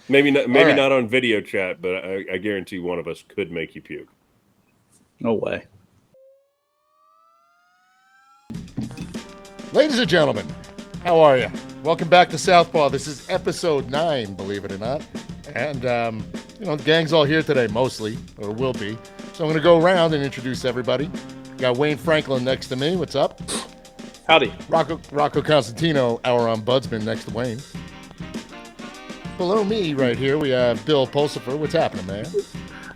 Maybe not on video chat, but I guarantee one of us could make you puke. No way. Ladies and gentlemen, how are you? Welcome back to Southpaw. This is episode 9, believe it or not. And, the gang's all here today, mostly, or will be. So I'm going to go around and introduce everybody. Got Wayne Franklin next to me. What's up? Howdy. Rocco Constantino, our ombudsman, next to Wayne. Below me right here, we have Bill Pulsipher. What's happening, man?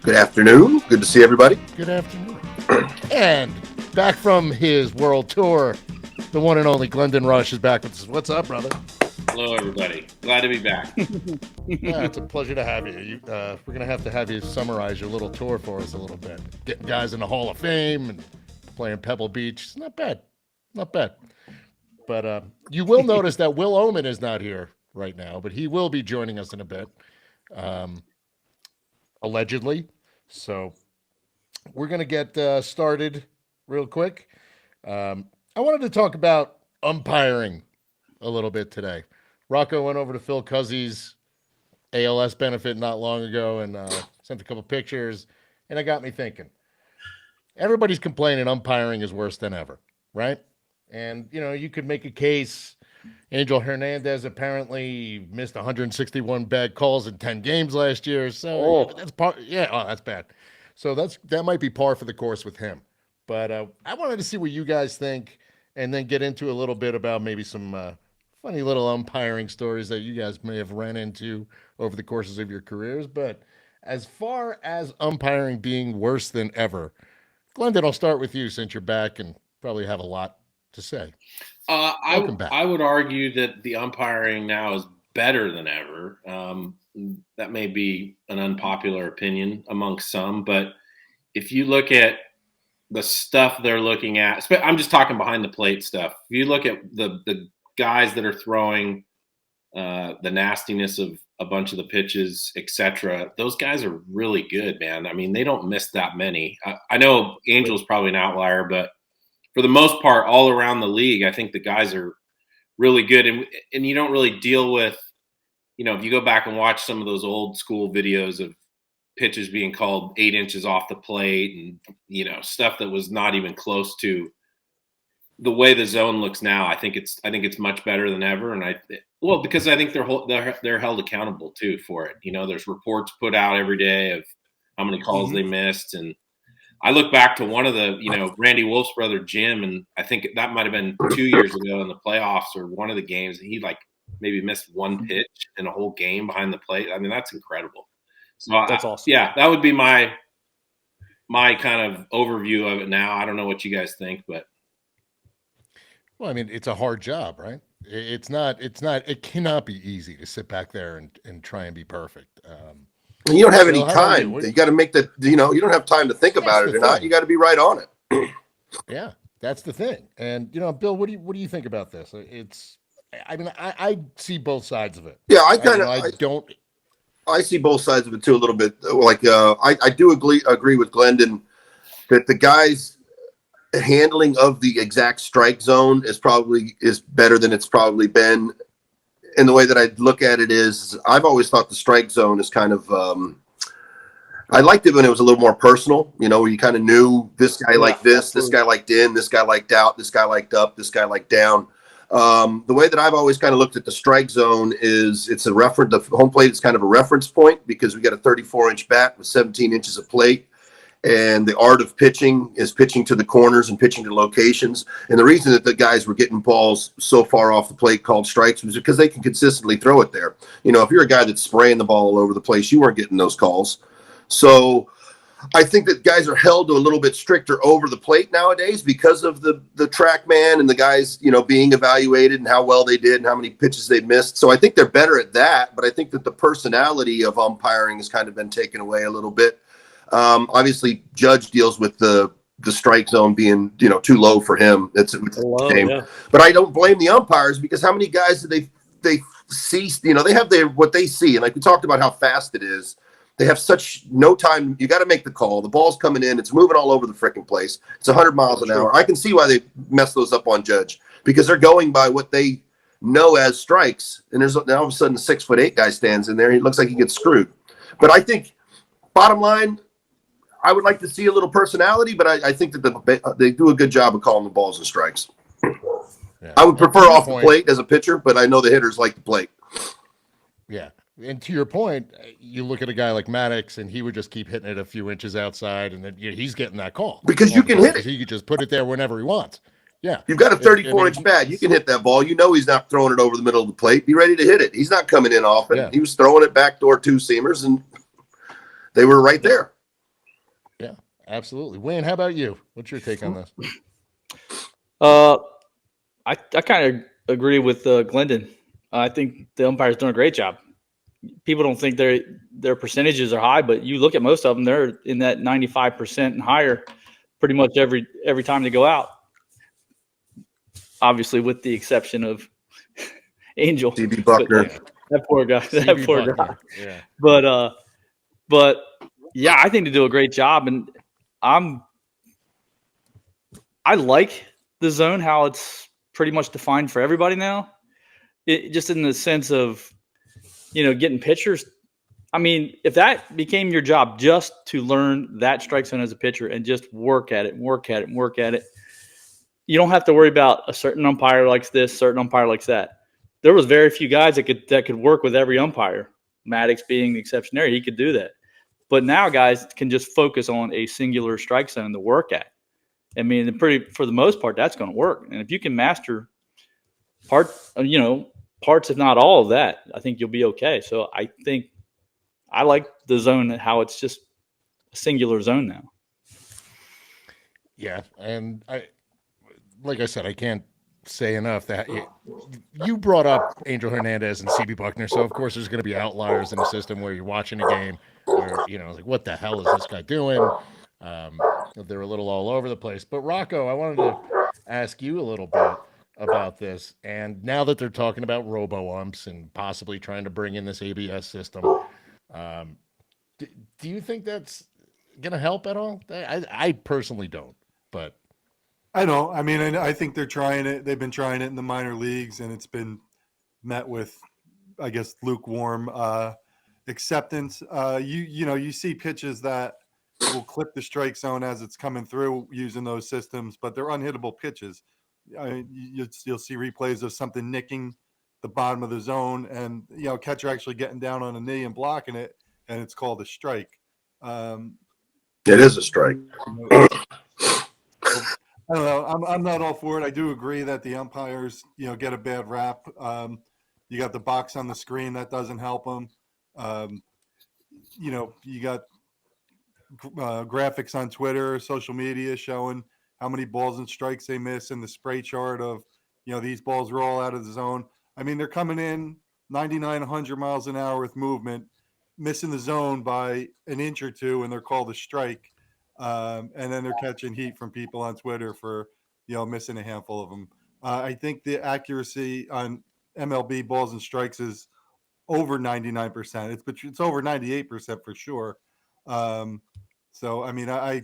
Good afternoon. Good to see everybody. Good afternoon. And back from his world tour, the one and only Glendon Rusch is back with us. What's up, brother? Hello, everybody. Glad to be back. Yeah, it's a pleasure to have you. We're going to have you summarize your little tour for us a little bit. Getting guys in the Hall of Fame and playing Pebble Beach. It's not bad. Not bad. But you will notice that Will Ohman is not here right now, but he will be joining us in a bit, allegedly. So we're going to get started real quick. I wanted to talk about umpiring a little bit today. Rocco went over to Phil Cuzzy's ALS benefit not long ago and sent a couple pictures, and it got me thinking. Everybody's complaining umpiring is worse than ever, right? And, you could make a case. Angel Hernandez apparently missed 161 bad calls in 10 games last year. So that's that's bad. So that might be par for the course with him. But I wanted to see what you guys think and then get into a little bit about maybe some funny little umpiring stories that you guys may have ran into over the courses of your careers. But as far as umpiring being worse than ever, Glendon, I'll start with you since you're back and probably have a lot to say. Welcome back. I would argue that the umpiring now is better than ever. That may be an unpopular opinion amongst some, but if you look at the stuff they're looking at, I'm just talking behind the plate stuff. If you look at the guys that are throwing the nastiness of a bunch of the pitches, etc., those guys are really good, man. I mean, they don't miss that many. I know Angel's probably an outlier, but for the most part, all around the league, I think the guys are really good. And you don't really deal with, if you go back and watch some of those old school videos of pitches being called 8 inches off the plate and, stuff that was not even close to the way the zone looks now. I think it's much better than ever. And because I think they're held accountable too for it. There's reports put out every day of how many calls they missed. And I look back to one of the, Randy Wolf's brother, Jim, and I think that might have been 2 years ago in the playoffs or one of the games. He maybe missed one pitch in a whole game behind the plate. I mean, that's incredible. So that's awesome. Yeah, that would be my kind of overview of it now. I don't know what you guys think, but. Well, I mean, it's a hard job, right? It cannot be easy to sit back there and try and be perfect. You don't have any time. You got to make that, you don't have time to think about it or not. You got to be right on it. Yeah, that's the thing. And, Bill, what do you think about this? I see both sides of it. Yeah, I see both sides of it too a little bit. Like, I do agree with Glendon that the guys handling of the exact strike zone is better than it's probably been. And the way that I look at it is I've always thought the strike zone is kind of, I liked it when it was a little more personal, where you kind of knew this guy liked this, absolutely. This guy liked in, this guy liked out, this guy liked up, this guy liked down. The way that I've always kind of looked at the strike zone is it's a reference. The home plate is kind of a reference point because we got a 34-inch bat with 17 inches of plate. And the art of pitching is pitching to the corners and pitching to locations. And the reason that the guys were getting balls so far off the plate called strikes was because they can consistently throw it there. If you're a guy that's spraying the ball all over the place, you weren't getting those calls. So I think that guys are held to a little bit stricter over the plate nowadays because of the TrackMan and the guys, being evaluated and how well they did and how many pitches they missed. So I think they're better at that. But I think that the personality of umpiring has kind of been taken away a little bit. Obviously, Judge deals with the strike zone being, too low for him. It's a shame. Yeah. But I don't blame the umpires because how many guys do they see? They have what they see, and like we talked about how fast it is. They have such no time. You got to make the call. The ball's coming in. It's moving all over the freaking place. It's 100 miles an hour. I can see why they mess those up on Judge because they're going by what they no as strikes, and there's now all of a sudden a 6'8" guy stands in there. He looks like he gets screwed. But I think, bottom line, I would like to see a little personality, but I think that they do a good job of calling the balls and strikes. Yeah. I would prefer off the plate as a pitcher, but I know the hitters like the plate. Yeah. And to your point, you look at a guy like Maddox, and he would just keep hitting it a few inches outside, and then he's getting that call. Because you can hit it. He could just put it there whenever he wants. Yeah. You've got a 34-inch bat. You can hit that ball. You know he's not throwing it over the middle of the plate. Be ready to hit it. He's not coming in often. Yeah. He was throwing it backdoor two-seamers, and they were right there. Yeah, absolutely. Wayne, how about you? What's your take on this? I kind of agree with Glendon. I think the umpire's doing a great job. People don't think their percentages are high, but you look at most of them, they're in that 95% and higher pretty much every time they go out. Obviously, with the exception of Angel. CB Buckner. That poor guy. That poor guy. Yeah. But yeah, I think they do a great job, and I like the zone, how it's pretty much defined for everybody now. It just in the sense of, getting pitchers. I mean, if that became your job, just to learn that strike zone as a pitcher and just work at it, you don't have to worry about a certain umpire likes this, certain umpire likes that. There was very few guys that could work with every umpire. Maddox being the exception there, he could do that. But now guys can just focus on a singular strike zone to work at. I mean, for the most part, that's going to work. And if you can master parts, if not all of that, I think you'll be okay. So I think I like the zone, how it's just a singular zone now. Yeah, and like I said, I can't say enough that you brought up Angel Hernandez and CB Buckner, so of course there's going to be outliers in the system where you're watching a game where, like, what the hell is this guy doing? They're a little all over the place. But Rocco, I wanted to ask you a little bit about this. And now that they're talking about robo-umps and possibly trying to bring in this ABS system, do you think that's going to help at all? I personally don't, but I don't. I mean, I think they're trying it. They've been trying it in the minor leagues, and it's been met with, I guess, lukewarm acceptance. You see pitches that will clip the strike zone as it's coming through using those systems, but they're unhittable pitches. You'll see replays of something nicking the bottom of the zone, and catcher actually getting down on a knee and blocking it, and it's called a strike. It is a strike. I don't know. I'm not all for it. I do agree that the umpires, get a bad rap. You got the box on the screen that doesn't help them. You got graphics on Twitter, social media showing how many balls and strikes they miss, and the spray chart of, these balls roll out of the zone. I mean, they're coming in 99, 100 miles an hour with movement, missing the zone by an inch or two, and they're called a strike. And then they're catching heat from people on Twitter for, missing a handful of them. I think the accuracy on MLB balls and strikes is over 99%. It's over 98% for sure. So, I mean, I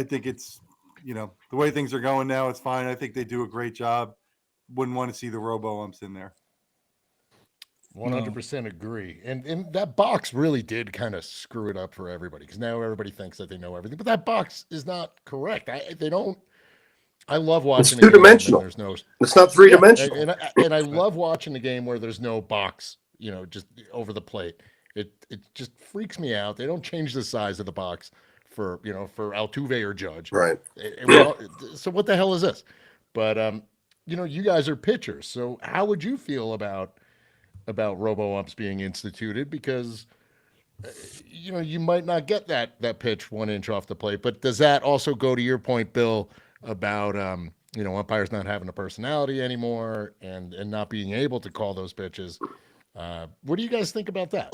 think it's, the way things are going now, it's fine. I think they do a great job. Wouldn't want to see the robo-umps in there. 100% agree. And that box really did kind of screw it up for everybody, because now everybody thinks that they know everything, but that box is not correct. I love watching. It's two-dimensional. It's not three-dimensional. And I love watching the game where there's no box, just over the plate. It just freaks me out. They don't change the size of the box for Altuve or Judge. Right. So what the hell is this? But you guys are pitchers. So how would you feel about robo-umps being instituted? Because you might not get that pitch 1 inch off the plate. But does that also go to your point, Bill, about umpires not having a personality anymore and not being able to call those pitches? What do you guys think about that,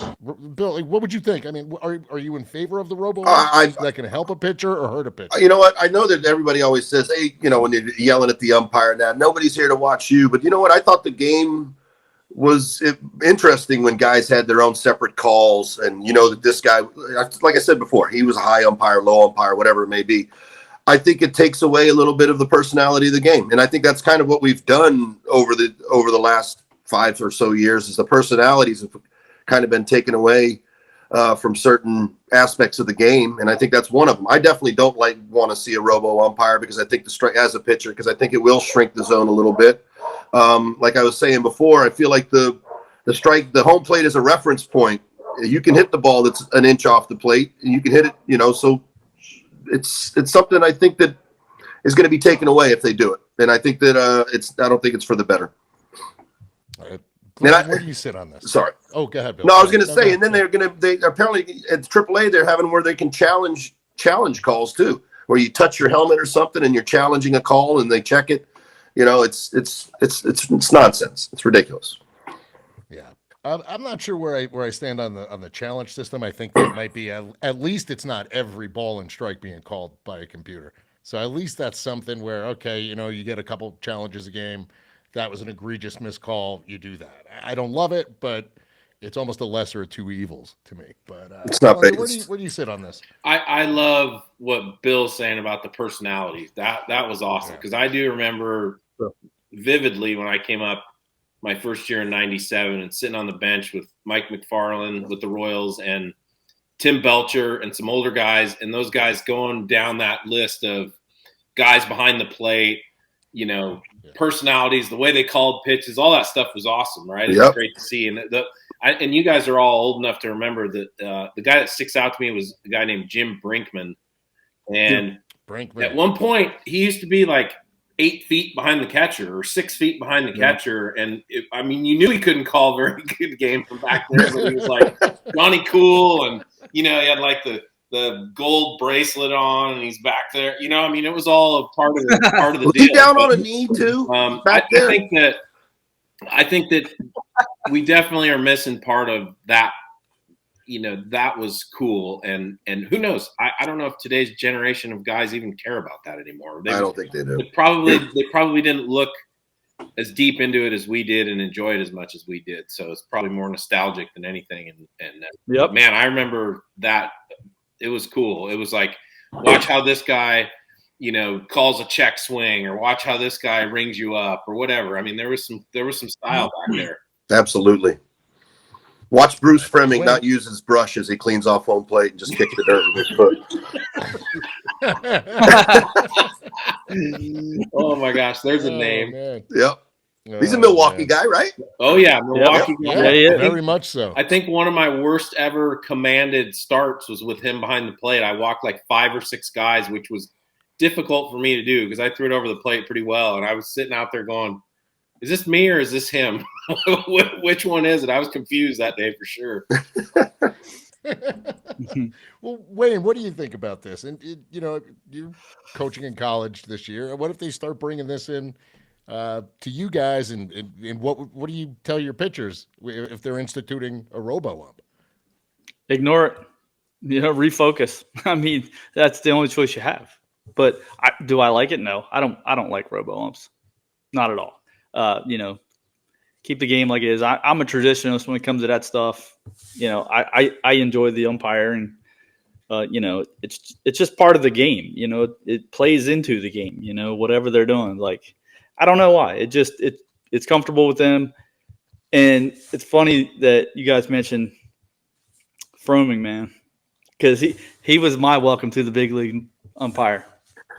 Bill? What would you think? I mean, are you in favor of the robo-umps? Is that going to help a pitcher or hurt a pitcher? You know what? I know that everybody always says, hey, when you're yelling at the umpire, now nobody's here to watch you. But you know what? I thought the game was interesting when guys had their own separate calls, and that this guy, like I said before, he was a high umpire, low umpire, whatever it may be. I think it takes away a little bit of the personality of the game. And I think that's kind of what we've done over the last 5 or so years, is the personalities have kind of been taken away from certain aspects of the game. And I think that's one of them. I definitely don't want to see a robo umpire, because I think the strike as a pitcher, because I think it will shrink the zone a little bit. Like I was saying before, I feel like the home plate is a reference point. You can hit the ball that's an inch off the plate, and you can hit it, so it's something I think that is going to be taken away if they do it. And I think that I don't think it's for the better. Glenn, where do you sit on this? Sorry. Oh, go ahead, Bill. No, I was going to say, and then they apparently at AAA they're having where they can challenge calls too, where you touch your helmet or something and you're challenging a call and they check it. It's nonsense. It's ridiculous. Yeah. I'm not sure where I stand on the challenge system. I think that might be at least it's not every ball and strike being called by a computer. So at least that's something where, okay, you get a couple challenges a game. That was an egregious miscall. You do that. I don't love it, but it's almost a lesser of two evils to me. But it's not bad. Where do you sit on this? I love what Bill's saying about the personalities. That was awesome, because I do remember vividly when I came up my first year in '97 and sitting on the bench with Mike McFarland with the Royals and Tim Belcher and some older guys, and those guys going down that list of guys behind the plate, personalities, the way they called pitches, all that stuff was awesome, right? It was great to see. And you guys are all old enough to remember that the guy that sticks out to me was a guy named Jim Brinkman. And at one point, he used to be like 8 feet behind the catcher or 6 feet behind the catcher. And you knew he couldn't call a very good game from back there, but he was like Johnny Cool, and he had like the gold bracelet on, and he's back there. It was all a part of the was deal. He down on a knee too? Back there? I think that we definitely are missing part of that. That was cool, and who knows? I don't know if today's generation of guys even care about that anymore. I don't think they do. They probably didn't look as deep into it as we did and enjoy it as much as we did. So it's probably more nostalgic than anything. And man, I remember that. It was cool. It was like, watch how this guy, calls a check swing, or watch how this guy rings you up, or whatever. There was some style back there. Absolutely. Watch Bruce Fremming not use his brush as he cleans off home plate and just kick the dirt with his foot. Oh my gosh, there's a name. Man. Yep. He's a Milwaukee guy, right? Oh yeah, Milwaukee guy. Yeah, very much so. I think one of my worst ever commanded starts was with him behind the plate. I walked like 5 or 6 guys, which was difficult for me to do because I threw it over the plate pretty well, and I was sitting out there going, is this me or is this him? Which one is it? I was confused that day for sure. Well, Wayne, what do you think about this? And you're coaching in college this year. What if they start bringing this in to you guys? And what do you tell your pitchers if they're instituting a robo ump? Ignore it. Refocus. That's the only choice you have. But do I like it? No, I don't like robo umps. Not at all. Keep the game like it is. I'm a traditionalist when it comes to that stuff. I enjoy the umpiring. It's just part of the game. It plays into the game. Whatever they're doing. Like, I don't know why. It's comfortable with them. And it's funny that you guys mentioned Fromming, man, because he was my welcome to the big league umpire.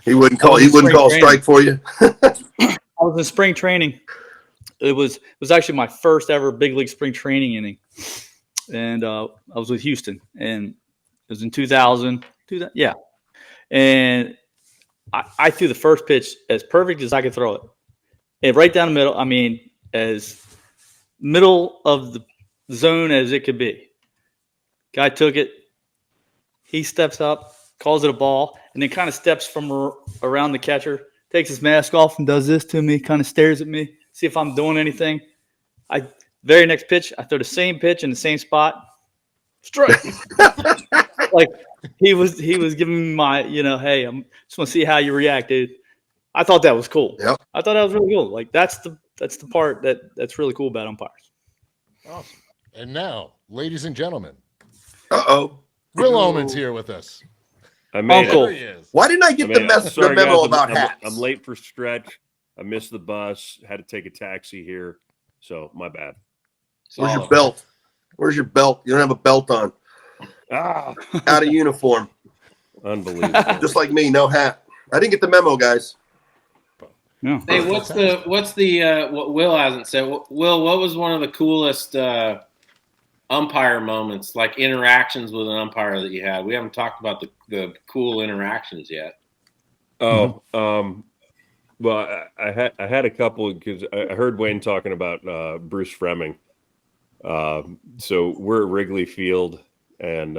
He wouldn't call strike for you. I was in spring training. It was actually my first ever big league spring training inning, and I was with Houston, and it was in 2000. Yeah, and I threw the first pitch as perfect as I could throw it, and right down the middle. As middle of the zone as it could be. Guy took it. He steps up, calls it a ball, and then kind of steps from around the catcher, takes his mask off and does this to me, kind of stares at me, see if I'm doing anything. Very next pitch, I throw the same pitch in the same spot. Strike. Like he was giving me my, hey, I'm just want to see how you react, dude. I thought that was cool. Yep. I thought that was really cool. Like that's the part that's really cool about umpires. Awesome. And now, ladies and gentlemen, Will Ohman's here with us. I made Uncle. There he is. Why didn't I get the sorry, memo guys, about hats? I'm late for stretch. I missed the bus. Had to take a taxi here, so my bad. Where's your belt? Where's your belt? You don't have a belt on. Ah, Out of uniform. unbelievable. Just like me, no hat. I didn't get the memo, guys. Yeah. Hey, what's the what Will hasn't said? Will, what was one of the coolest umpire moments, like interactions with an umpire that you had? We haven't talked about the cool interactions yet. Oh, well, I had a couple because I heard Wayne talking about Bruce Fremming. So we're at Wrigley Field, and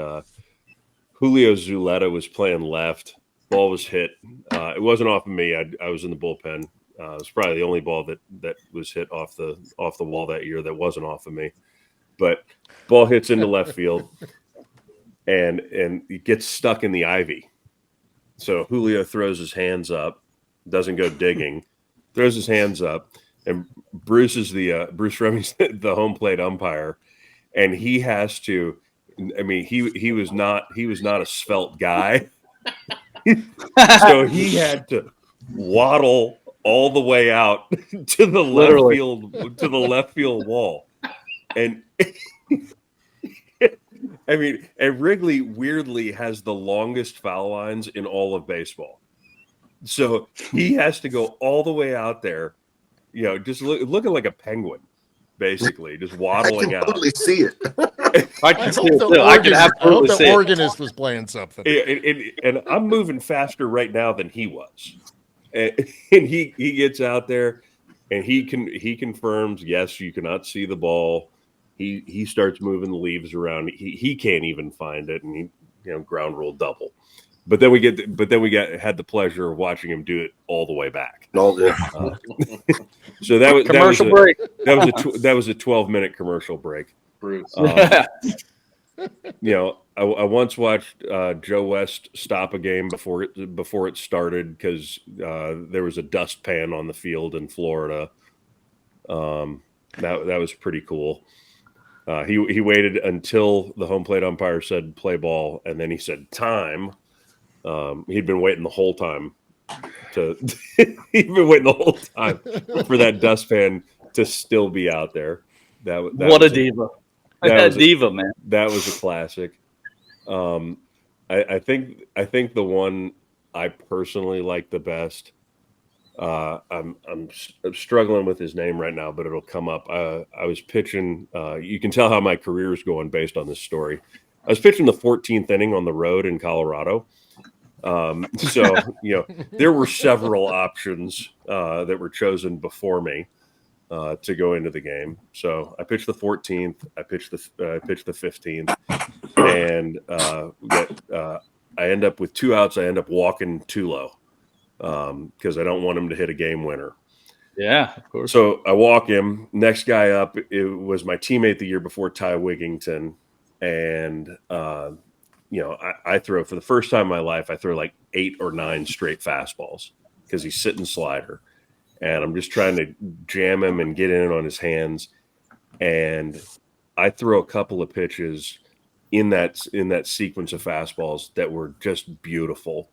Julio Zuleta was playing left. Ball was hit. It wasn't off of me. I was in the bullpen. It was probably the only ball that was hit off the wall that year that wasn't off of me. But ball hits into left field, and it gets stuck in the ivy. So Julio throws his hands up, doesn't go digging, throws his hands up, and Bruce Fremming's the home plate umpire, and he has to. I mean, he was not a svelte guy. So he had to waddle all the way out to the left field wall. And I mean, and Wrigley weirdly has the longest foul lines in all of baseball. So he has to go all the way out there, just looking like a penguin, basically, just waddling out. I can totally see it. I can absolutely see the it. organist was playing something. And I'm moving faster right now than he was. And he gets out there, and he confirms, yes, you cannot see the ball. He starts moving the leaves around. He can't even find it, and he ground rule double. But then we had the pleasure of watching him do it all the way back. Oh, yeah. So that was Commercial break. That was a 12-minute commercial break. Bruce. I once watched Joe West stop a game before it started because there was a dustpan on the field in Florida. That was pretty cool. He waited until the home plate umpire said play ball, and then he said time. He'd been waiting the whole time for that dustpan to still be out there. What a diva. Diva, man. That was a classic. I think the one I personally like the best. I'm struggling with his name right now, but it'll come up. I was pitching. You can tell how my career is going based on this story. I was pitching the 14th inning on the road in Colorado. So there were several options that were chosen before me to go into the game. So I pitched the 14th. I pitched the 15th, and I end up with 2 outs. I end up walking Tulo because I don't want him to hit a game winner. Yeah, of course. So I walk him. Next guy up, it was my teammate the year before, Ty Wigington, and I throw for the first time in my life. I throw like 8 or 9 straight fastballs because he's sitting slider. And I'm just trying to jam him and get in on his hands. And I throw a couple of pitches in that sequence of fastballs that were just beautiful.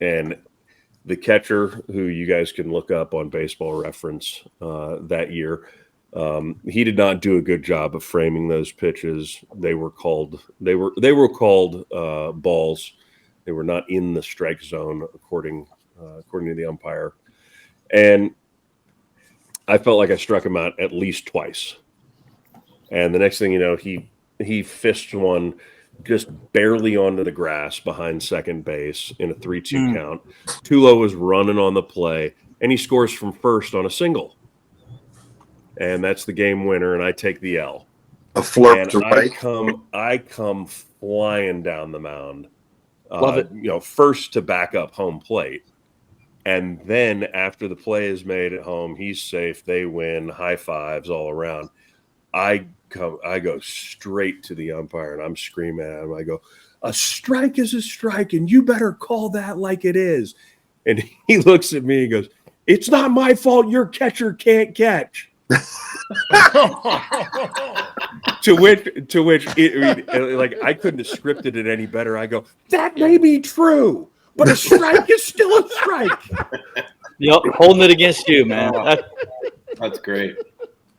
And the catcher, who you guys can look up on Baseball Reference that year, he did not do a good job of framing those pitches. They were called balls. They were not in the strike zone according to the umpire. And I felt like I struck him out at least twice. And the next thing you know, he fished one just barely onto the grass behind second base in a 3-2 count. Tulo was running on the play, and he scores from first on a single. And that's the game winner, and I take the L. A flip to right. right. I come flying down the mound. Love it. First to back up home plate. And then after the play is made at home, he's safe. They win. High fives all around. I go straight to the umpire, and I'm screaming at him. I go, "A strike is a strike, and you better call that like it is." And he looks at me and goes, "It's not my fault your catcher can't catch." To which, like, I couldn't have scripted it any better. I go, that may be true, but a strike is still a strike. Yep, holding it against you, man. That's great.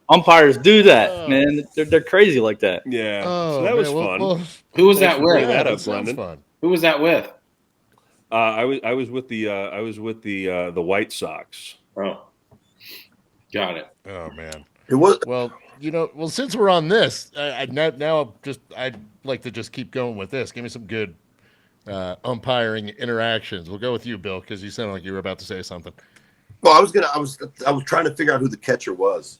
Umpires do that, man. They're crazy like that. Yeah, Oh, so that was man, fun. well, Who was Thanks that for bringing with? that that up, sounds Glendon. fun. Who was that with? I was with the White Sox. Oh, got it. Oh man. It was. Well, since we're on this, I'd like to just keep going with this. Give me some good umpiring interactions. We'll go with you, Bill, because you sound like you were about to say something. Well, I was trying to figure out who the catcher was,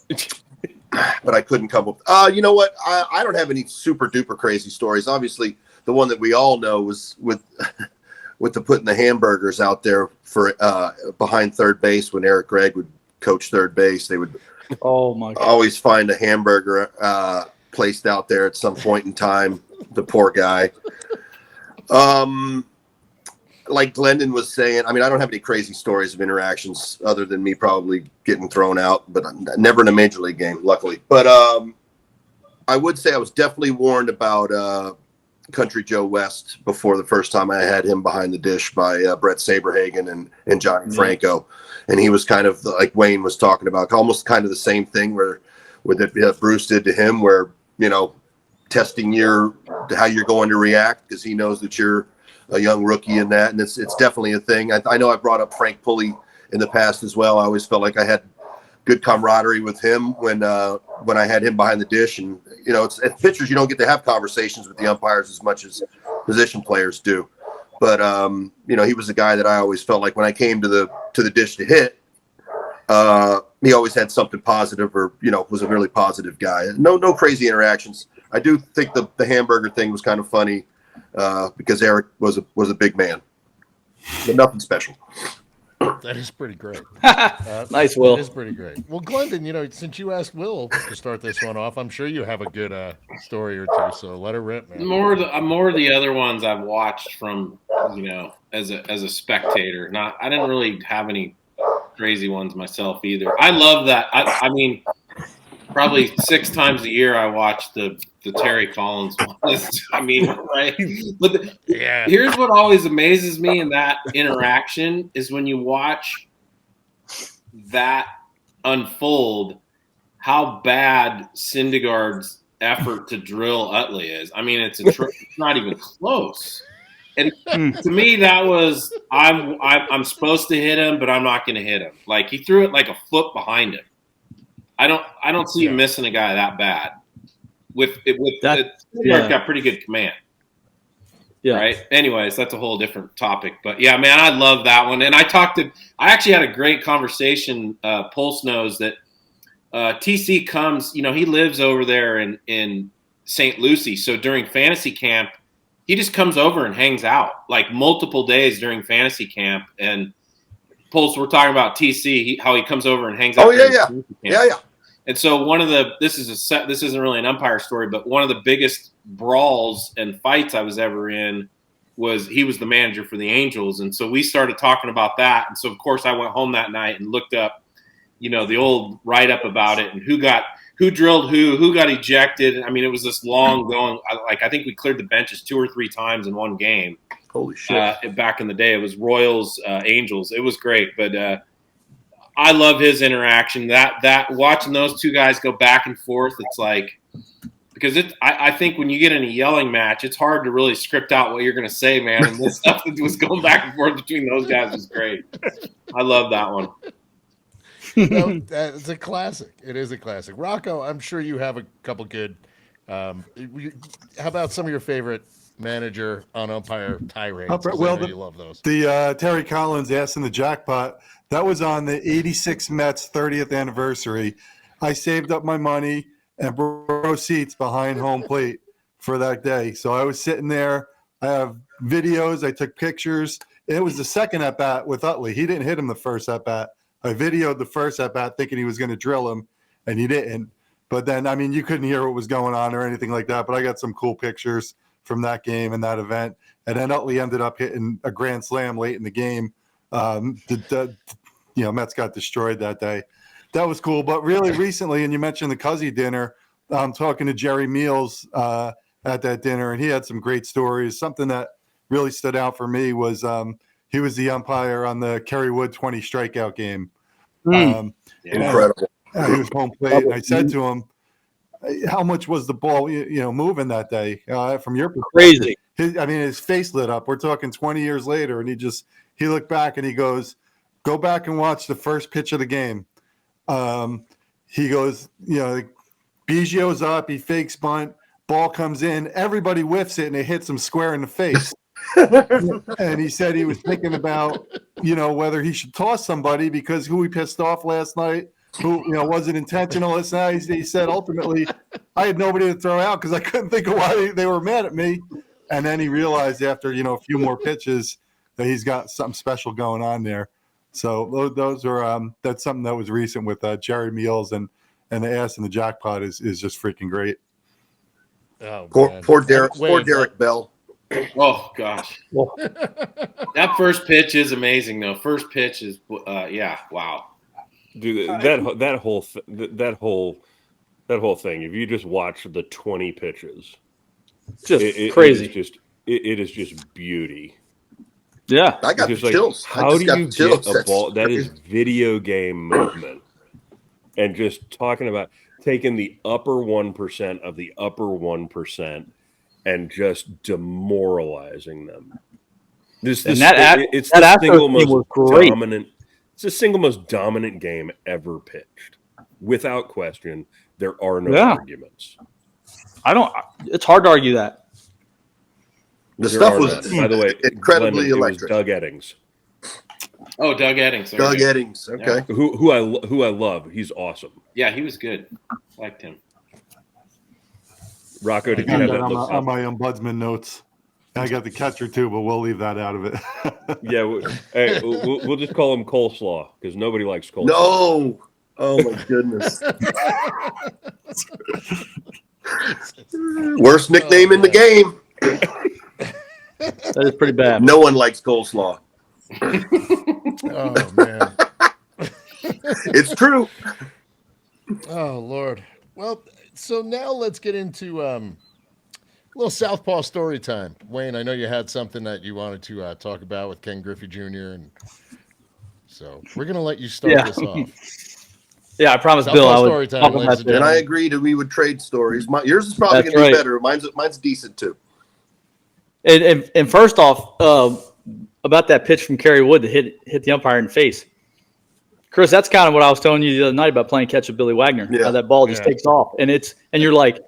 but I couldn't come up. You know what? I don't have any super duper crazy stories. Obviously, the one that we all know was with the putting the hamburgers out there for behind third base when Eric Gregg would coach third base. They would always find a hamburger placed out there at some point in time. The poor guy. Like Glendon was saying, I mean, I don't have any crazy stories of interactions other than me probably getting thrown out, but never in a major league game, luckily. But I would say I was definitely warned about Country Joe West before the first time I had him behind the dish by Brett Saberhagen and Johnny Franco. And he was kind of like Wayne was talking about, almost kind of the same thing where Bruce did to him, where, testing how you're going to react because he knows that you're a young rookie in that. And it's definitely a thing. I know I brought up Frank Pulley in the past as well. I always felt like I had good camaraderie with him when I had him behind the dish. And, it's pitchers, you don't get to have conversations with the umpires as much as position players do. But, he was a guy that I always felt like when I came to the dish to hit, he always had something positive or, was a really positive guy. No crazy interactions. I do think the hamburger thing was kind of funny because Eric was a big man, but nothing special. That is pretty great. Nice, Will. That is pretty great. Well, Glendon, since you asked Will to start this one off, I'm sure you have a good story or two. So let her rip, man. More of the other ones I've watched from as a spectator. I didn't really have any crazy ones myself either. I love that. I mean, probably 6 times a year I watch the Terry Collins one. I mean, right? But here's what always amazes me in that interaction is when you watch that unfold, how bad Syndergaard's effort to drill Utley is. I mean, it's not even close. And to me, that was I'm supposed to hit him, but I'm not going to hit him. Like, he threw it like a foot behind him. I don't see him missing a guy that bad. Got pretty good command. Yeah. Right. Anyways, that's a whole different topic. But yeah, man, I love that one. And I actually had a great conversation. Pulse knows that TC comes. He lives over there in St. Lucie. So during fantasy camp, he just comes over and hangs out like multiple days during fantasy camp. And Pulse, we're talking about TC, how he comes over and hangs out. Oh yeah. And so this isn't really an umpire story, but one of the biggest brawls and fights I was ever in was he was the manager for the Angels. And so we started talking about that. And so of course I went home that night and looked up, the old write-up about it and who drilled who got ejected. I mean, it was this long going, I think we cleared the benches 2 or 3 times in one game. Holy shit. Back in the day, it was Royals, Angels. It was great. But, I love his interaction. That watching those two guys go back and forth, it's like, because I think when you get in a yelling match, it's hard to really script out what you're going to say, man. And the stuff that was going back and forth between those guys was great. I love that one. It's a classic. It is a classic. Rocco, I'm sure you have a couple good. How about some of your favorite manager on umpire tirades? Well, you love those. The Terry Collins ass in the jackpot. That was on the 86 Mets 30th anniversary. I saved up my money and brought seats behind home plate for that day. So I was sitting there. I have videos. I took pictures. It was the second at-bat with Utley. He didn't hit him the first at-bat. I videoed the first at-bat thinking he was going to drill him, and he didn't. But then, I mean, you couldn't hear what was going on or anything like that. But I got some cool pictures from that game and that event. And then Utley ended up hitting a grand slam late in the game. Mets got destroyed that day. that was cool. But really recently, and you mentioned the Cuzzy dinner, I'm talking to Jerry Meals at that dinner, and he had some great stories. Something that really stood out for me was he was the umpire on the Kerry Wood 20 strikeout game. Incredible. He was home plate, and I said to him, how much was the ball, moving that day from your perspective? Crazy. His face lit up. We're talking 20 years later, and he looked back and he goes, go back and watch the first pitch of the game. He goes, Biggio's up, he fakes bunt, ball comes in, everybody whiffs it, and it hits him square in the face. And he said he was thinking about, whether he should toss somebody because who he pissed off last night, who wasn't intentional. He said ultimately I had nobody to throw out because I couldn't think of why they were mad at me. And then he realized after a few more pitches that he's got something special going on there. So those are that's something that was recent with Jerry Meals, and the ass and the jackpot is just freaking great. Oh, Poor Derek Bell. Oh gosh, that first pitch is amazing though. First pitch is wow. Dude, that whole thing. If you just watch the 20 pitches, just crazy. It is just beauty. Yeah, I got the chills. How do you get a ball? That is video game movement. And just talking about taking the upper 1% of the upper 1% and just demoralizing them. It's the single most dominant game ever pitched. Without question, there are no arguments. It's hard to argue that. The stuff was, by the way, incredibly Glendon, electric. It was Doug Eddings. Oh, Doug Eddings. Doug Eddings. Okay. Yeah. Who I love. He's awesome. Yeah, he was good. Liked him. Rocco, did you have that on my ombudsman notes? I got the catcher too, but we'll leave that out of it. Yeah, we'll just call him coleslaw because nobody likes coleslaw. No. Oh my goodness. Worst nickname in the game. That is pretty bad. No one likes coleslaw. Oh man. It's true. Oh Lord. Well, so now let's get into a little Southpaw story time. Wayne, I know you had something that you wanted to talk about with Ken Griffey Jr. and so we're gonna let you start this off. Yeah, I promised Southpaw Bill I would story time, talk ladies about and that. And I agreed that we would trade stories. Yours is probably That's going to be right. better. Mine's decent too. And first off, about that pitch from Kerry Wood that hit the umpire in the face. Chris, that's kind of what I was telling you the other night about playing catch with Billy Wagner. Yeah. How that ball just takes off. And you're like,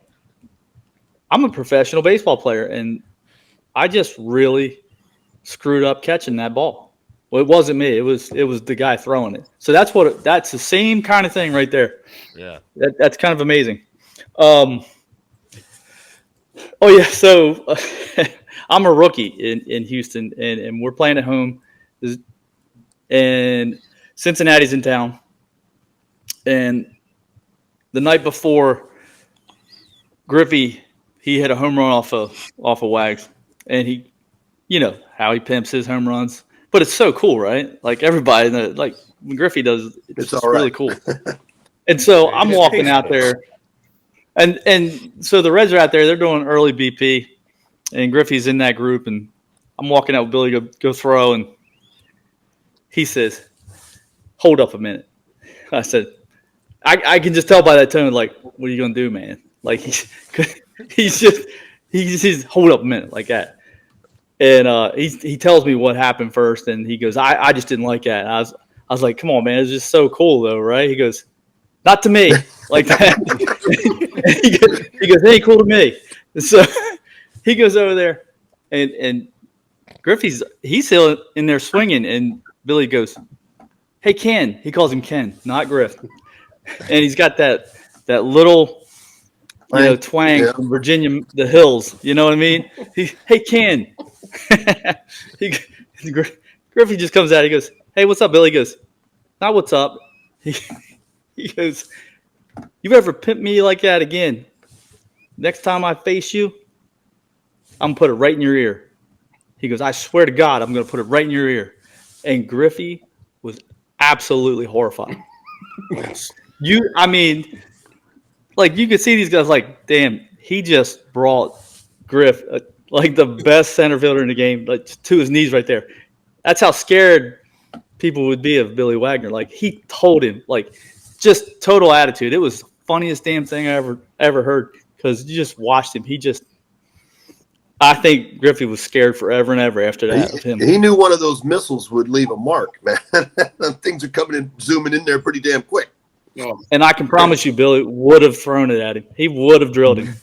I'm a professional baseball player, and I just really screwed up catching that ball. Well, it wasn't me. It was the guy throwing it. So that's the same kind of thing right there. Yeah. That's kind of amazing. So I'm a rookie in Houston, and we're playing at home, and Cincinnati's in town. And the night before, Griffey, he hit a home run off of Wags, and he, how he pimps his home runs. But it's so cool, right? Like everybody, when Griffey does, it's just really cool. And so I'm walking out there, and so the Reds are out there. They're doing early BP, and Griffey's in that group, and I'm walking out with Billy go throw, and he says, "Hold up a minute." I said, "I can just tell by that tone, like, what are you gonna do, man?" Like he's just hold up a minute like that. And he tells me what happened first, and he goes, I just didn't like that. And I was like, come on, man, it's just so cool though, right? He goes, not to me, like that. he goes, hey, cool to me. And so he goes over there, and Griffey's he's still in there swinging, and Billy goes, hey, Ken. He calls him Ken, not Griff, and he's got that little. Twang from Virginia, the hills. You know what I mean? Hey, Ken. Griffey just comes out. He goes, hey, what's up, Billy? He goes, not what's up. He goes, you ever pimp me like that again? Next time I face you, I'm going to put it right in your ear. He goes, I swear to God, I'm going to put it right in your ear. And Griffey was absolutely horrified. I mean, like you could see these guys like, damn, he just brought Griff, like the best center fielder in the game, like to his knees right there. That's how scared people would be of Billy Wagner. Like he told him, like just total attitude. It was the funniest damn thing I ever heard because you just watched him. I think Griffey was scared forever and ever after that of him. He knew one of those missiles would leave a mark, man. Things are coming in, zooming in there pretty damn quick. And I can promise you, Billy would have thrown it at him. He would have drilled him.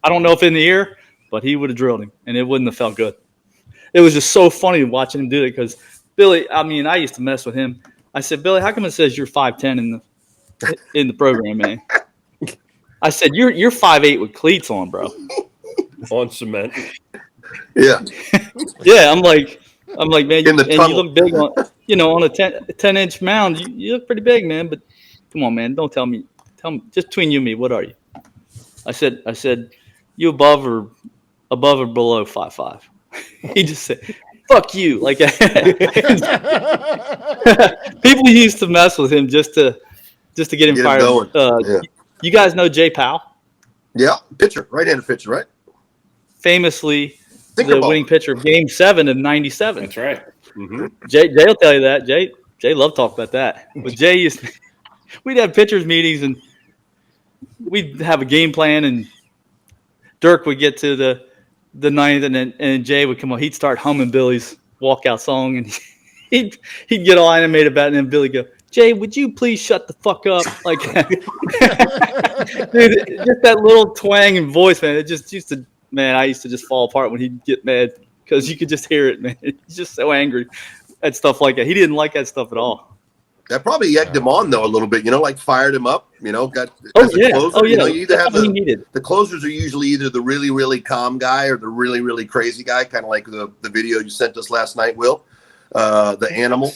I don't know if in the ear, but he would have drilled him, and it wouldn't have felt good. It was just so funny watching him do it because Billy, I mean, I used to mess with him. I said, Billy, how come it says you're 5'10" in the program, man? I said, you're 5'8" with cleats on, bro. On cement. Yeah. Yeah, I'm like, man, In the you tunnel. look big on, on a 10-inch mound. You look pretty big, man. But come on, man, don't tell me. Just between you and me, what are you? I said, you above or below 5'5"? He just said, "Fuck you!" Like people used to mess with him just to get him fired. You guys know Jay Powell? Yeah, pitcher, right-handed pitcher, right? Famously, Thinker the ball. winning pitcher of Game 7 of '97. That's right. Mm-hmm. Jay will tell you that. Jay loved talking about that. But Jay we'd have pitchers meetings and we'd have a game plan, and Dirk would get to the ninth, and Jay would come on. He'd start humming Billy's walkout song, and he'd get all animated about it, and then Billy go, Jay, would you please shut the fuck up? Like, dude, just that little twang and voice, man. It just used to, man. I used to just fall apart when he'd get mad because you could just hear it, man. He's just so angry at stuff like that. He didn't like that stuff at all. That probably egged him on though a little bit, like fired him up. Got Oh as a yeah, closer, you either have he needed. the closers are usually either the really really calm guy or the really really crazy guy, kind of like the video you sent us last night, Will, the animal.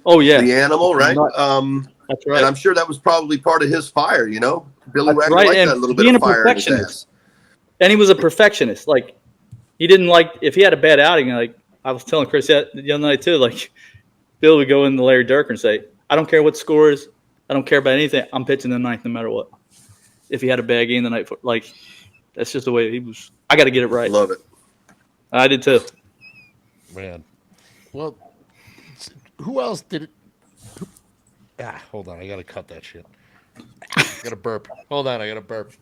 Oh yeah, the animal, right? That's right. And I'm sure that was probably part of his fire. Billy That's Wagner right. liked And that little being bit of a fire in his perfectionist. ass. And he was a perfectionist. Like, he didn't like, if he had a bad outing, like I was telling Chris the other night too, like Bill would go into Larry Durker and say, I don't care what the score is. I don't care about anything. I'm pitching the ninth no matter what. If he had a bad game the night before, like, that's just the way he was. I got to get it right. Love it. I did too. Man. Well, who else did it? Hold on. I got to cut that shit. I got to burp. Hold on. I got to burp.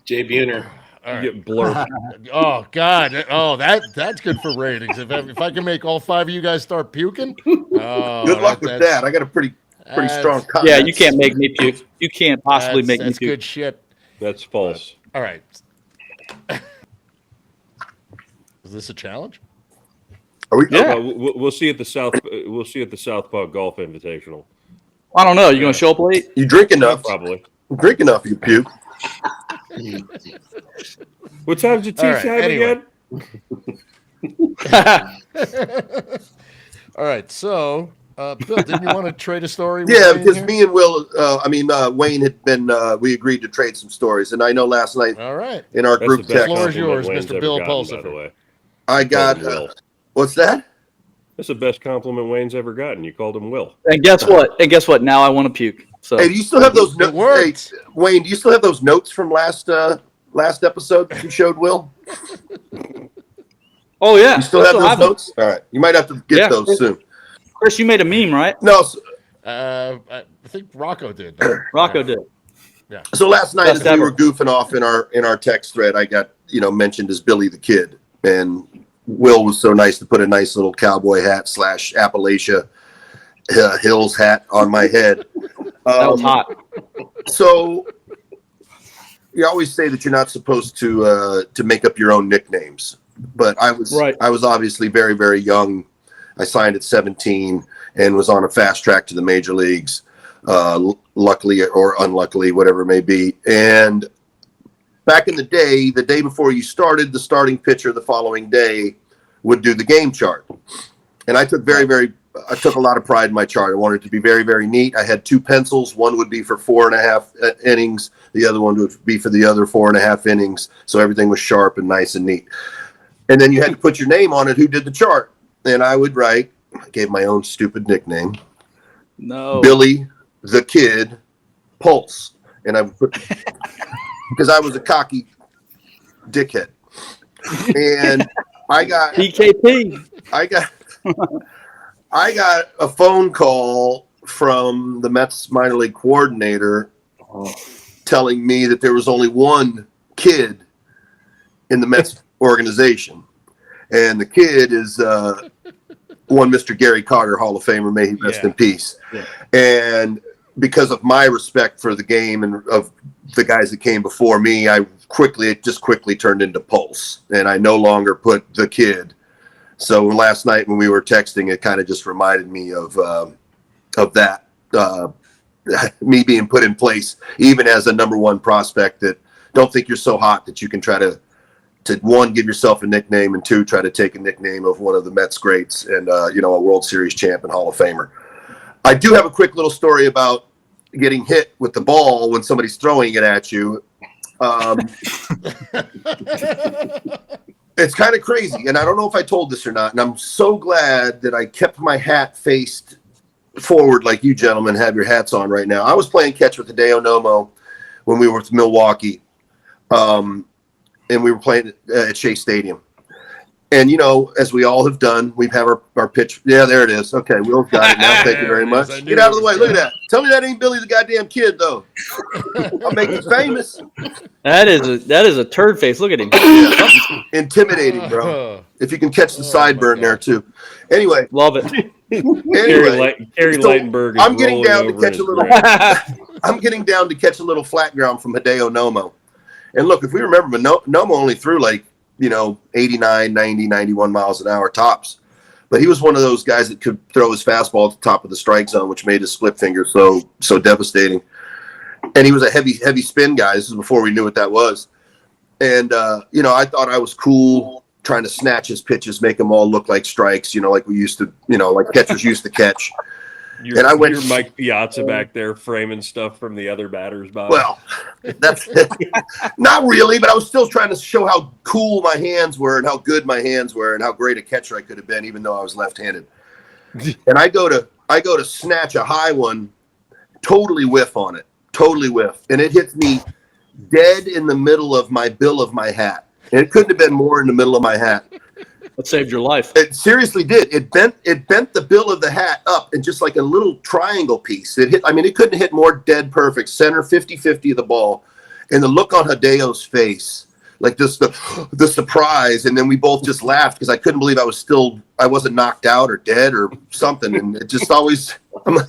Jay Buhner. All right. You get blurred. Oh God! Oh, that's good for ratings. If I can make all five of you guys start puking, Good luck with that. I got a pretty strong comment. Yeah, you can't make me puke. You can't possibly make me That's puke. good shit. That's false. All right. Is this a challenge? Are we? Yeah. We'll see at the Southpaw Golf Invitational. I don't know. You going to show up late? You drink enough. Probably. Drink enough, you puke. What time's your tea All right, time anyway. again? All right. So, Bill, didn't you want to trade a story? with Yeah, Wayne because here? me and Will, Wayne had been, we agreed to trade some stories. And I know last night All right. in our That's group the best text, floor is yours, compliment Wayne's Mr. ever Bill gotten, Pulsipher. by the way. I got, Called him Will. what's that? That's the best compliment Wayne's ever gotten. You called him Will. And guess what? Now I want to puke. So Hey, do you still have those It notes? Hey, worked. Wayne, do you still have those notes from last episode that you showed Will? oh yeah, You still have I those them. notes? All right. You might have to get Yeah. those soon. Chris, you made a meme, right? No, I think Rocco did. Rocco did. so last night Best as we ever. were goofing off in our text thread, I got, mentioned as Billy the Kid. And Will was so nice to put a nice little cowboy hat / Appalachia Hills hat on my head. That was hot. So you always say that you're not supposed to make up your own nicknames, but I was Right. I was obviously very very young. I signed at 17 and was on a fast track to the major leagues, luckily or unluckily, whatever it may be. And back in the day before you started, the starting pitcher the following day would do the game chart, and I took I took a lot of pride in my chart. I wanted it to be very, very neat. I had two pencils. One would be for 4.5 innings. The other one would be for the other 4.5 innings. So everything was sharp and nice and neat. And then you had to put your name on it, who did the chart. And I would write, I gave my own stupid nickname, No. Billy the kid, Pulse. And I put, because I was a cocky dickhead. And I got PKP. I got a phone call from the Mets minor league coordinator telling me that there was only one kid in the Mets organization. And the kid is one Mr. Gary Carter, Hall of Famer, may he rest in peace. Yeah. And because of my respect for the game and of the guys that came before me, it just quickly turned into Pulse. And I no longer put the kid. So last night when we were texting, it kind of just reminded me of that, me being put in place, even as a number one prospect, that don't think you're so hot that you can try to one, give yourself a nickname, and two, try to take a nickname of one of the Mets greats and, a World Series champ and Hall of Famer. I do have a quick little story about getting hit with the ball when somebody's throwing it at you. It's kind of crazy, and I don't know if I told this or not, and I'm so glad that I kept my hat faced forward like you gentlemen have your hats on right now. I was playing catch with Hideo Nomo when we were with Milwaukee, and we were playing at Shea Stadium. And, as we all have done, we have our pitch. Yeah, there it is. Okay, Will's got it now. Thank you very much. Get out of the way. Look at that. Tell me that ain't Billy the goddamn kid, though. I'll make him famous. That is a turd face. Look at him. Intimidating, bro. If you can catch the sideburn there, too. Anyway. Love it. Gary Lightenberg is I'm getting down to rolling catch a over little. in his grave. I'm getting down to catch a little flat ground from Hideo Nomo. And look, if we remember, Nomo only threw 89, 90, 91 miles an hour tops. But he was one of those guys that could throw his fastball at the top of the strike zone, which made his split finger so devastating. And he was a heavy spin guy. This is before we knew what that was. And, I thought I was cool trying to snatch his pitches, make them all look like strikes, like we used to, like catchers used to catch. And I went. You're Mike Piazza back there framing stuff from the other batters' box. Well, that's not really, but I was still trying to show how cool my hands were and how good my hands were and how great a catcher I could have been, even though I was left-handed. And I go to snatch a high one, totally whiff on it, and it hits me dead in the middle of my bill of my hat. And it couldn't have been more in the middle of my hat. That saved your life. It seriously did. It bent the bill of the hat up in just like a little triangle piece. It couldn't hit more dead perfect. Center 50-50 of the ball. And the look on Hideo's face, like just the surprise. And then we both just laughed because I couldn't believe I wasn't knocked out or dead or something. And it just always, I'm like,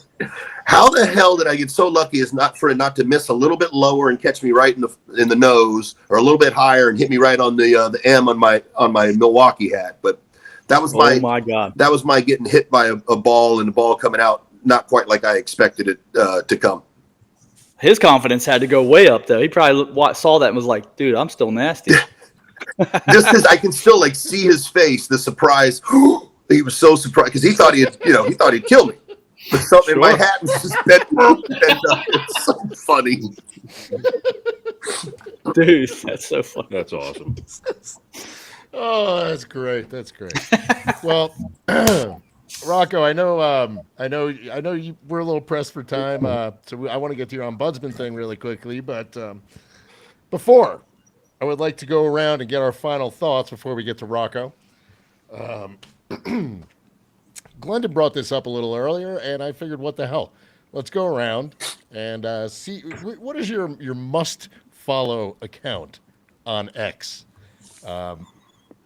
how the hell did I get so lucky as not to miss a little bit lower and catch me right in the nose, or a little bit higher and hit me right on the M on my Milwaukee hat? But that was my God. That was my getting hit by a ball and the ball coming out not quite like I expected it to come. His confidence had to go way up, though. He probably saw that and was like, "Dude, I'm still nasty." Just because I can still see his face, the surprise. He was so surprised because he thought he'd kill me. But something in my hat was just bent up. It's so funny. Dude, that's so funny. That's awesome. Oh, that's great. Well, Rocco, I know we're a little pressed for time, so I want to get to your ombudsman thing really quickly. But before, I would like to go around and get our final thoughts before we get to Rocco. Glendon brought this up a little earlier, and I figured, what the hell? Let's go around and see what is your must-follow account on X.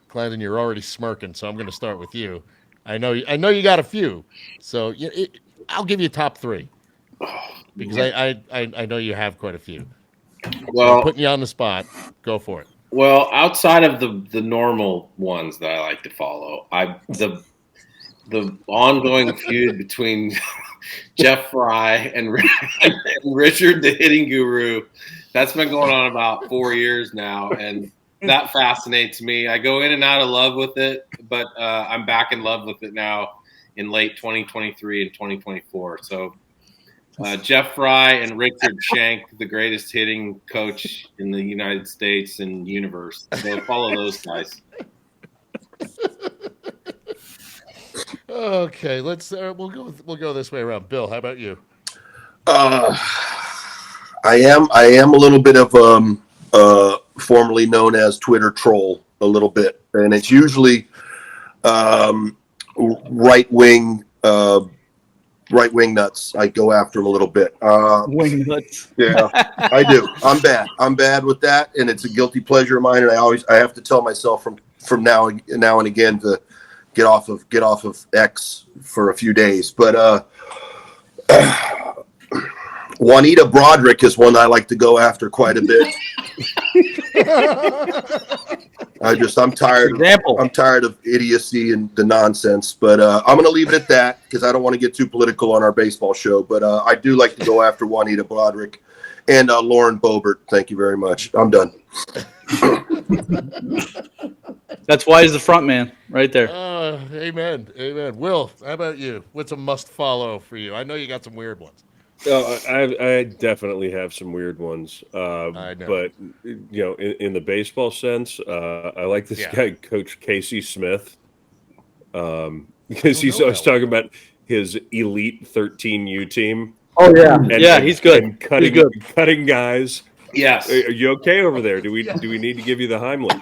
Glendon, you're already smirking, so I'm going to start with you. I know you got a few, so I'll give you top three because I know you have quite a few. Well, so I'm putting you on the spot. Go for it. Well, outside of the normal ones that I like to follow, the ongoing feud between Jeff Fry and Richard, the hitting guru, that's been going on about 4 years now, and that fascinates me. I go in and out of love with it, but I'm back in love with it now in late 2023 and 2024. So Jeff Fry and Richard Shank, the greatest hitting coach in the United States and universe. So follow those guys. Okay, let's we'll go this way around. Bill, how about you? I am a little bit of formerly known as Twitter troll a little bit, and it's usually right wing nuts. I go after them a little bit. Wing nuts. Yeah, I do. I'm bad with that, and it's a guilty pleasure of mine. And I have to tell myself from now and again to get off of X for a few days. But Juanita Broderick is one I like to go after quite a bit. I'm tired of idiocy and the nonsense, but I'm going to leave it at that because I don't want to get too political on our baseball show. But I do like to go after Juanita Broderick and Lauren Boebert. Thank you very much. I'm done. That's why he's the front man right there. Amen. Will, how about you? What's a must follow for you? I know you got some weird ones. I definitely have some weird ones. I know. But in the baseball sense, I like this guy, Coach Casey Smith, because he's always talking about his elite 13U team. Oh yeah, he's good. And cutting guys. Yes. Are you okay over there? Do we need to give you the Heimlich?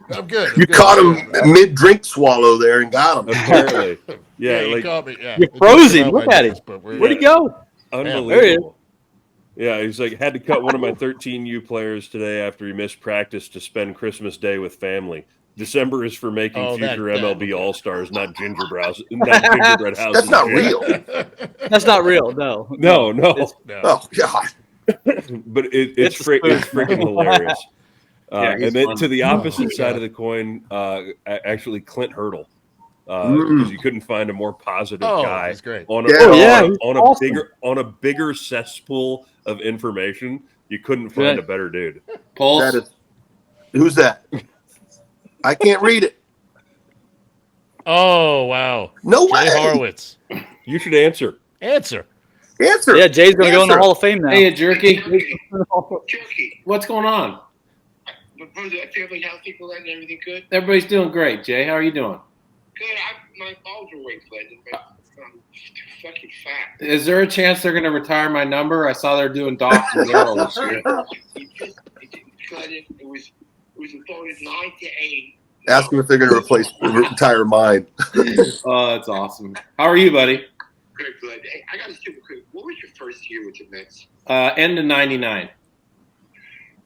I'm good. You caught him mid-drink swallow there and got him. Apparently. You caught me. Yeah. You're frozen. Look at him. Where'd he go? Unbelievable. Yeah, he's like, had to cut one of my 13U players today after he missed practice to spend Christmas Day with family. December is for making future MLB All-Stars, not gingerbread houses. That's not real. That's not real. No. No. Oh God. But it's freaking hilarious. And then to the opposite side of the coin, actually Clint Hurdle. Because you couldn't find a more positive guy he's great. on a bigger cesspool of information. You couldn't find a better dude. Who's that? I can't read it. Oh wow! No way. Jay Horwitz. You should answer. Yeah, Jay's gonna go in the Hall of Fame now. Hey, Jerky. Jerky. What's going on? Family healthy, and everything good? Everybody's doing great. Jay, how are you doing? Good. My balls are way Glendon, but I'm fucking fat. Is there a chance they're going to retire my number? I saw they're doing Doc and Daryl this year. It was voted 9-8. Ask them if they're going to retire mine. Oh, that's awesome. How are you, buddy? Good. Hey, I got a super quick. What was your first year with the Mets? End of 99.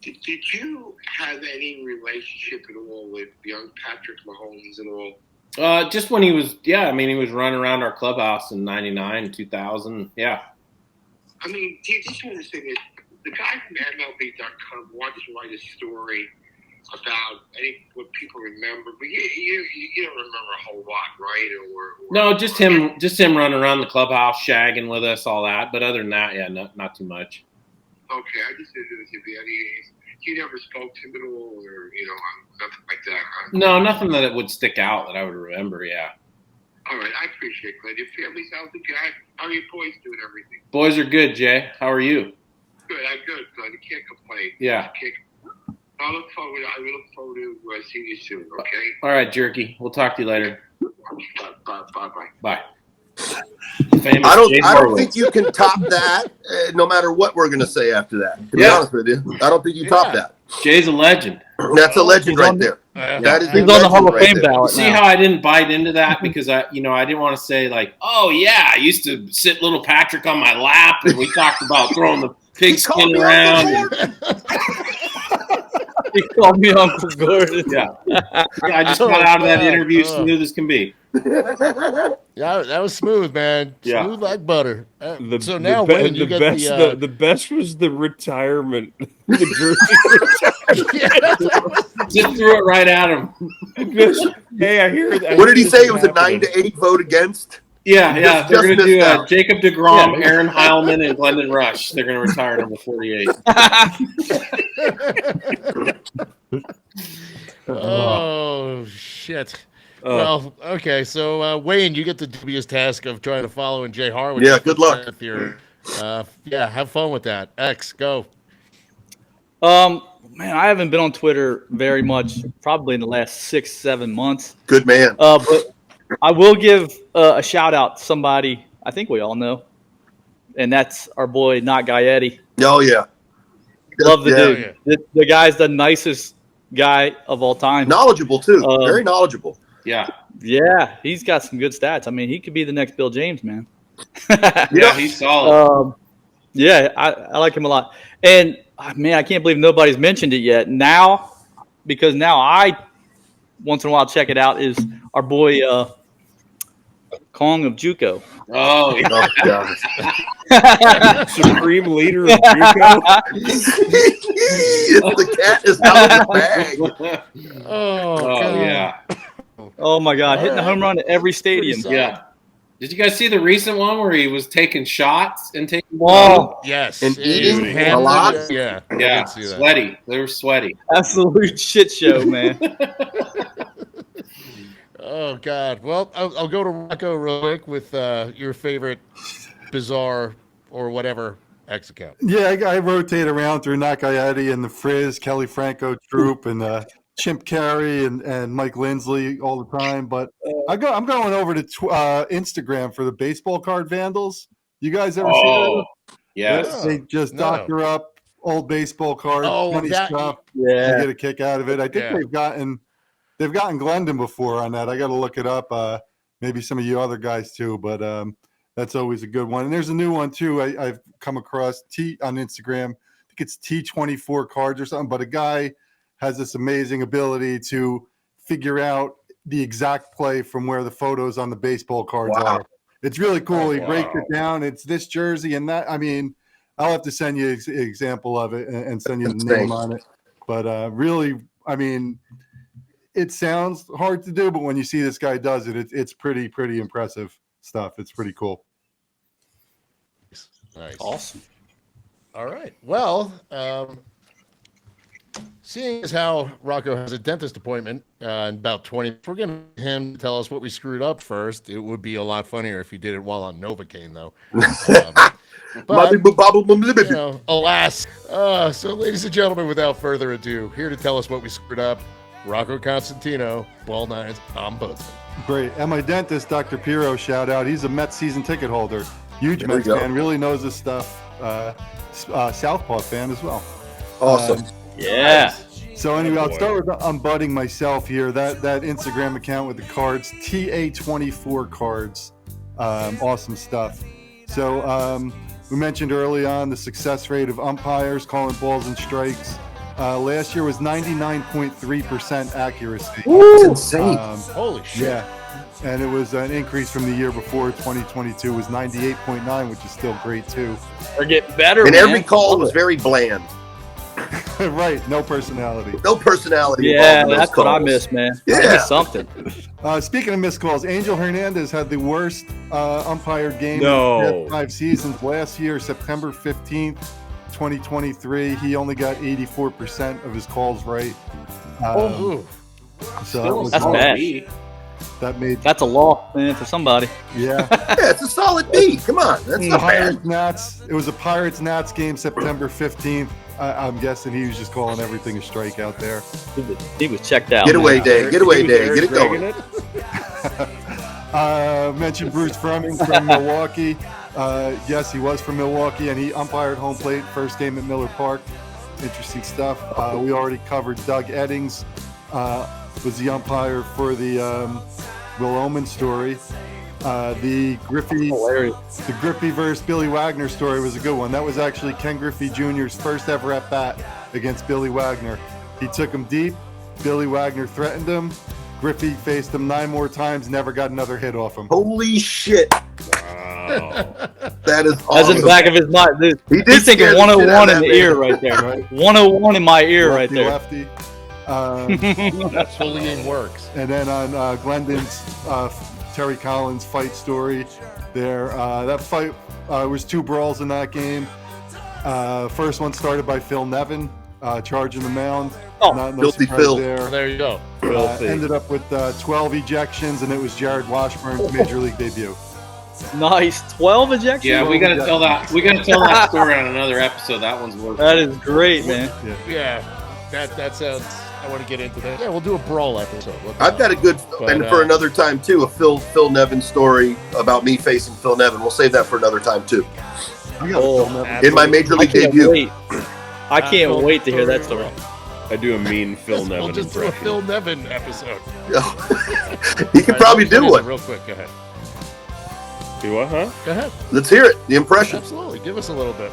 Did you have any relationship at all with young Patrick Mahomes at all? Just when he was running around our clubhouse in 99, 2000. Yeah. I mean, do you just want to say that the guy from MLB.com wanted to write a story about what people remember, but you don't remember a whole lot, right? Or no, just him running around the clubhouse, shagging with us, all that. But other than that, yeah, not too much. Okay, I just didn't know if you never spoke to him at all, or nothing like that. Huh? No, nothing that it would stick out that I would remember. Yeah. All right, I appreciate it, Glenn. Your family's healthy, guy. How are your boys doing? Everything? Boys are good, Jay. How are you? Good. I'm good, Glenn. You can't complain. Yeah. I look forward to seeing you soon. Okay. All right, Jerky. We'll talk to you later. Bye. Bye. I don't think you can top that, no matter what we're going to say after that. To be honest with you, I don't think you top that. Jay's a legend. That's a legend right there. That is he's on the Hall of Fame ballot. See how I didn't bite into that because I didn't want to say like, oh yeah, I used to sit little Patrick on my lap and we talked about throwing the pigskin around. He called me Uncle Gordon. Yeah, I just got out of that interview smooth as can be. Yeah, that was smooth, man. Yeah. Smooth like butter. So now, the best was the retirement. The jersey. Just threw it right at him. Hey, I hear that. What did he say? It was a 9-8 vote against. Yeah. They're going to do Jacob DeGrom, Aaron Heilman, and Glendon Rusch. They're going to retire number 48. Oh shit. Well, okay. So Wayne, you get the dubious task of trying to follow in Jay Horwitz. Yeah, good luck. If you're, have fun with that. X, go. Man, I haven't been on Twitter very much, probably in the last 6-7 months. Good man. But I will give a shout out to somebody I think we all know. and that's our boy, Not Gaetti. Oh yeah, Love the Yeah. dude. The guy's the nicest guy of all time. knowledgeable too. Very knowledgeable. Yeah. Yeah, he's got some good stats. I mean, he could be the next Bill James, man. Yeah, he's solid. Yeah, I like him a lot. And man, I can't believe nobody's mentioned it yet. Now, because now I once in a while check it out, is our boy Kong of JUCO. Oh, Oh God. Supreme leader of JUCO. The cat is out of the bag. Oh, oh God. yeah. Oh my God, hitting a home run at every stadium. Pretty Yeah. Did you guys see the recent one where he was taking shots and taking Oh, Yes. And eating Handling a lot? it. Yeah. I yeah, did see that. sweaty. They were sweaty. absolute shit show, man. Oh, God. Well, I'll go to Rocco real quick with your favorite bizarre or whatever X account. Yeah, I rotate around through Nakayati and the Frizz, Kelly Franco Troop, and Chimp Carey and Mike Lindsley all the time. But I'm going over to Instagram for the baseball card vandals. You guys ever see Oh, that? yes. They just No. doctor up old baseball cards, Oh, funny that- stuff. Yeah. I get a kick out of it. I think Yeah. they've gotten Glendon before on that. I got to look it up. Maybe some of you other guys too, but that's always a good one. And there's a new one too. I've come across on Instagram. I think it's T24 cards or something. But a guy has this amazing ability to figure out the exact play from where the photos on the baseball cards Wow. are. It's really cool. He Wow. breaks it down. It's this jersey and that. I mean, I'll have to send you an example of it and send you the Insane. name on it. But really, I mean, it sounds hard to do, but when you see this guy does it, it's pretty impressive stuff. It's pretty cool. Nice. Awesome. All right. Well, seeing as how Rocco has a dentist appointment in about 20, we're going to him to tell us what we screwed up first. It would be a lot funnier if he did it while on Novocaine, though. But, you know, alas. So, ladies and gentlemen, without further ado, here to tell us what we screwed up, Rocco Constantino, BallNine's ombudsman. Great. And my dentist, Dr. Piro, shout out. He's a Mets season ticket holder. Huge There we Mets go. fan. Really knows his stuff. Southpaw fan as well. Awesome. Yeah. So anyway, I'll start with unbudding myself here. That Instagram account with the cards, TA24 cards. Awesome stuff. So we mentioned early on the success rate of umpires calling balls and strikes. Last year was 99.3% accuracy. That's insane. Holy shit. Yeah. And it was an increase from the year before. 2022 was 98.9, which is still great too. They're getting better, And man. every call Love was it. very bland. Right. No personality. No personality. Yeah, involved in those that's what I calls. miss, man. I Yeah. miss something. Speaking of missed calls, Angel Hernandez had the worst umpired game No. in the past 5 seasons. Last year, September 15th, 2023, he only got 84% of his calls right. Ooh. So that was That's hard. bad. That made That's a loss, man, for somebody. yeah. Yeah, it's a solid B. Come on. That's not bad. Pirates Nats. It was a Pirates Nats game, September 15th. I'm guessing he was just calling everything a strikeout there. He was checked out. Getaway man. day. Getaway He was day. there Get it dragging going. Mentioned Bruce Fremming from Milwaukee. Yes, he was from Milwaukee, and he umpired home plate first game at Miller Park. Interesting stuff. We already covered Doug Eddings was the umpire for the Will Ohman story. The Griffey versus Billy Wagner story was a good one. That was actually Ken Griffey Jr.'s first ever at bat against Billy Wagner. He took him deep. Billy Wagner threatened him. Griffey faced him 9 more times, never got another hit off him. Holy shit. Wow. That is That's awesome. in the back of his mind. Dude, He did he's thinking scare the shit 101 out in of the that ear man. right there. Right. 101 in my ear right there. Lefty. That's bullying works. And then on Glendon's Terry Collins fight story, there that fight was 2 brawls in that game. First one started by Phil Nevin charging the mound. Oh, no Filthy surprise Phil. there. There you go. Filthy. Ended up with 12 ejections, and it was Jared Washburn's major league debut. Nice. 12 ejections? Yeah, we got to tell that. We got to tell that story on another episode. That one's worth. That is great, man. Yeah. That sounds. I want to get into that. Yeah, we'll do a brawl episode. I've got a good, But, and for another time too, a Phil Nevin story about me facing Phil Nevin. We'll save that for another time too. in my major I league can't debut. wait. I can't wait to hear that story. I do a mean Phil We'll Nevin just do a impression. Phil Nevin episode. He could probably do one. Real quick, go ahead. Do what, huh? Go ahead. Let's hear it. The impression. Absolutely. Give us a little bit.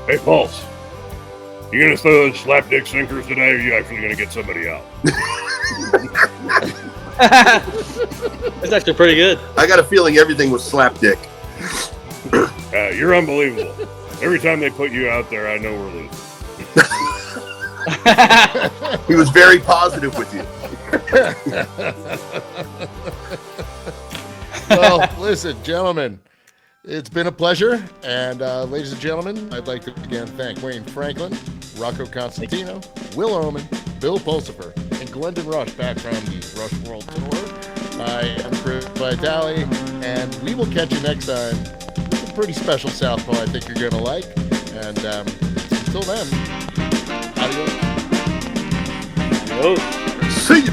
Hey, Pulse. You gonna throw those slapdick sinkers today, or are you actually gonna get somebody out? That's actually pretty good. I got a feeling everything was slapdick. You're unbelievable. Every time they put you out there, I know we're losing. He was very positive with you. Well, listen, gentlemen, it's been a pleasure. And ladies and gentlemen, I'd like to again thank Wayne Franklin, Rocco Constantino, Will Ohman, Bill Pulsipher, and Glendon Rusch back from the Rush World Tour. I am Chris Vitali, and we will catch you next time. It's a pretty special Southpaw I think you're going to like. And until then, adios. See you.